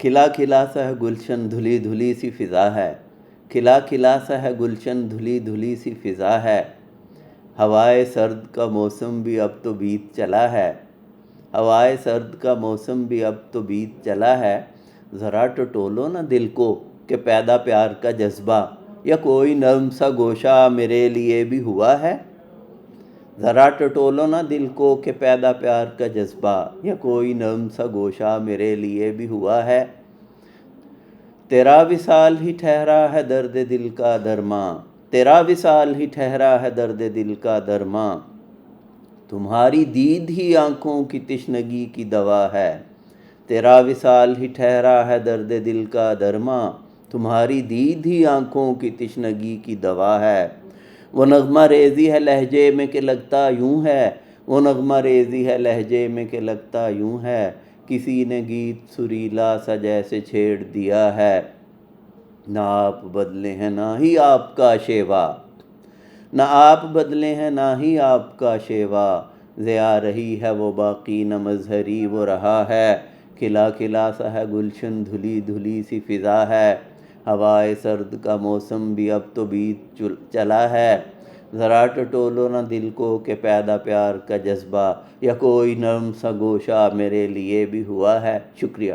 کھلا کھلا سا ہے گلشن دھلی دھلی سی فضا ہے، کھلا کھلا سا ہے گلشن دھلی دھلی سی فضا ہے، ہوائے سرد کا موسم بھی اب تو بیت چلا ہے، ہوائے سرد کا موسم بھی اب تو بیت چلا ہے، ذرا ٹٹولو نا دل کو کہ پیدا پیار کا جذبہ، یا کوئی نرم سا گوشہ میرے لیے بھی ہوا ہے، ذرا ٹٹولو نا دل کو کہ پیدا پیار کا جذبہ، یا کوئی نرم سا گوشہ میرے لیے بھی ہوا ہے، تیرا وصال ہی ٹھہرا ہے درد دل کا درماں، تیرا وصال ہی ٹھہرا ہے درد دل کا درماں، تمہاری دید ہی آنکھوں کی تشنگی کی دوا ہے، تیرا وصال ہی ٹھہرا ہے درد دل کا درماں، تمہاری دید ہی آنکھوں کی تشنگی کی دوا ہے، وہ نغمہ ریزی ہے لہجے میں کہ لگتا یوں ہے، وہ نغمہ ریزی ہے لہجے میں کہ لگتا یوں ہے، کسی نے گیت سریلا سا جیسے چھیڑ دیا ہے، نہ آپ بدلے ہیں نہ ہی آپ کا شیوا، نہ آپ بدلے ہیں نہ ہی آپ کا شیوا، ضیاء رہی ہے وہ باقی نہ مظہری وہ رہا ہے، کھلا کھلا سا ہے گلشن دھلی دھلی سی فضا ہے، ہوائے سرد کا موسم بھی اب تو بیت چلا ہے، ذرا ٹٹولو نہ دل کو کہ پیدا پیار کا جذبہ، یا کوئی نرم سا گوشہ میرے لیے بھی ہوا ہے۔ شکریہ۔